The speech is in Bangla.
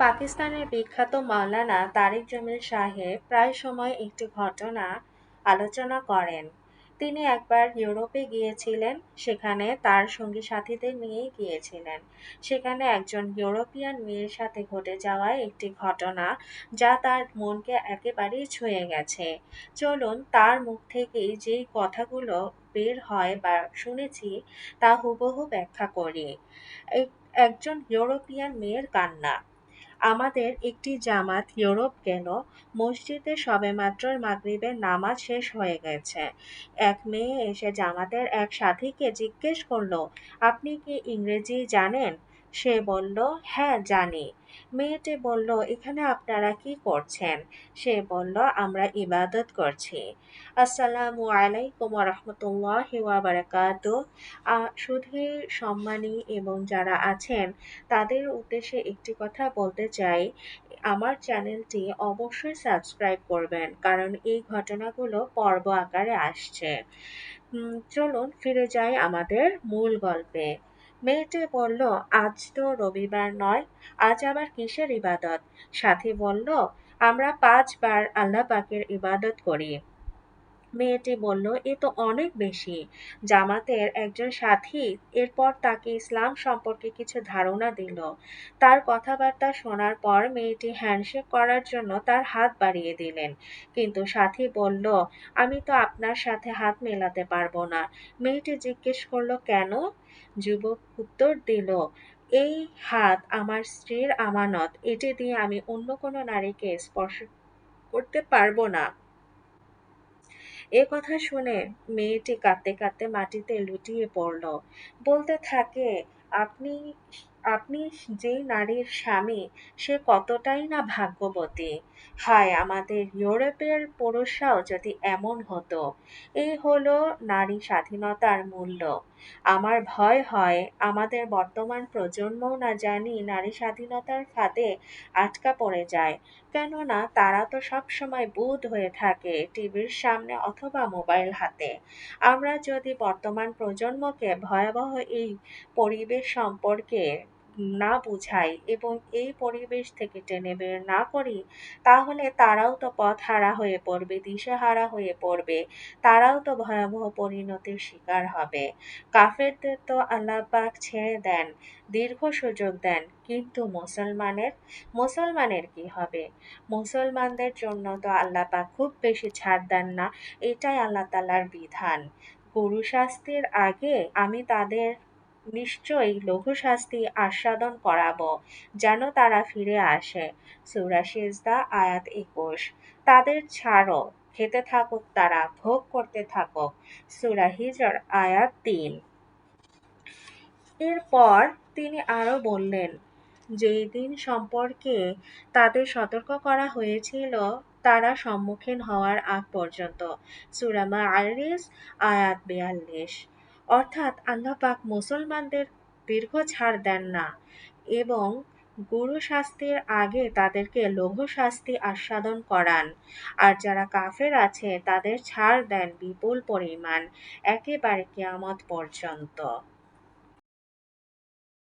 পাকিস্তানের বিখ্যাত মাওলানা তারিক জামিল সাহেব প্রায় সময় একটি ঘটনা আলোচনা করেন। তিনি একবার ইউরোপে গিয়েছিলেন, সেখানে তার সঙ্গী সাথীদের নিয়ে গিয়েছিলেন। সেখানে একজন ইউরোপিয়ান মেয়ের সাথে ঘটে যাওয়া একটি ঘটনা যা তার মনকে একেবারেই ছুঁয়ে গেছে। চলুন তার মুখ থেকেই যেই কথাগুলো বের হয় বা শুনেছি তা হুবহু ব্যাখ্যা করি। একজন ইউরোপিয়ান মেয়ের কান্না। আমাদের একটি জামাত ইউরোপ গেল। মসজিদে সবেমাত্র মাগরিবের নামাজ শেষ হয়ে গেছে। এক মেয়ে এসে জামাতের এক সাথীকে জিজ্ঞেস করলো, আপনি কি ইংরেজি জানেন? সে বলল, হ্যাঁ জানি। মেয়েটি বলল, এখানে আপনারা কি করছেন? সে বলল, আমরা ইবাদত করছি। আসসালামু আলাইকুম রহমতুল্লাহি ওয়া বারাকাতুহু। সুধী সম্মানী এবং যারা আছেন তাদের উদ্দেশ্যে একটি কথা বলতে চাই, আমার চ্যানেলটি অবশ্যই সাবস্ক্রাইব করবেন, কারণ এই ঘটনাগুলো পর্ব আকারে আসছে। চলুন ফিরে যাই আমাদের মূল গল্পে। মেয়েটি বলল, আজ তো রবিবার নয়, আজ আবার কিসের ইবাদত? সাথী বলল, আমরা 5 বার আল্লাহ পাকের ইবাদত করি। মেয়েটি বলল, এ তো অনেক বেশি। জামাতের একজন সাথী এরপর তাকে ইসলাম সম্পর্কে কিছু ধারণা দিল। তার কথাবার্তা শোনার পর মেয়েটি হ্যান্ডশেক করার জন্য তার হাত বাড়িয়ে দিলেন, কিন্তু সাথী বলল, আমি তো আপনার সাথে হাত মেলাতে পারবো না। মেয়েটি জিজ্ঞেস করলো, কেন? যুবক উত্তর দিল, এই হাত আমার স্ত্রীর আমানত, এটি দিয়ে আমি অন্য কোনো নারীকে স্পর্শ করতে পারবো না। এ কথা শুনে মেয়েটি কাঁদতে কাঁদতে মাটিতে লুটিয়ে পড়ল। বলতে থাকে, আপনি আপনি যেই নারীর স্বামী সে কতটাই না ভাগ্যবতী। হায়, আমাদের ইউরোপের পুরুষরাও যদি এমন হতো। এই হলো নারী স্বাধীনতার মূল্য। আমার ভয় হয় আমাদের বর্তমান প্রজন্মও না জানি নারী স্বাধীনতার ফাঁদে আটকা পড়ে যায়। কেননা তারা তো সবসময় বুঁদ হয়ে থাকে টিভির সামনে অথবা মোবাইল হাতে। আমরা যদি বর্তমান প্রজন্মকে ভয়াবহ এই পরিবেশ সম্পর্কে না বুঝাই এবং এই পরিবেশ থেকে টেনে বের না করি, তাহলে তারাও তো পথহারা হয়ে পড়বে, দিশেহারা হয়ে পড়বে। তারাও তো ভয়াবহ পরিণতির শিকার হবে। কাফেরদের তো আল্লাহ পাক ছেড়ে দেন, দীর্ঘ সুযোগ দেন, কিন্তু মুসলমানের কি হবে? মুসলমানদের জন্য তো আল্লাহ পাক খুব বেশি ছাড় দেন না, এটাই আল্লাহ তাআলার বিধান। গরু শাস্তির আগে আমি তাদের নিশ্চয়ই লঘু শাস্তি আস্বাদন করাবো, যেন তারা ফিরে আসে। সূরা সিজদা আয়াত 21। তাদের ছাড়ো, খেতে থাকুক তারা, ভোগ করতে থাকুক। সূরা হিজর আয়াত 3। এরপর তিনি আরো বললেন, যেই দিন সম্পর্কে তাদের সতর্ক করা হয়েছিল তারা সম্মুখীন হওয়ার আগ পর্যন্ত। সূরা মাআরিজ আয়াত 42। অর্থাৎ আল্লাহ পাক মুসলমানদের দীর্ঘ ছাড় দেন না এবং গুরু শাস্তির আগে তাদেরকে লঘু শাস্তি আস্বাদন করান। আর যারা কাফের আছে তাদের ছাড় দেন বিপুল পরিমাণ, একেবারে কিয়ামত পর্যন্ত।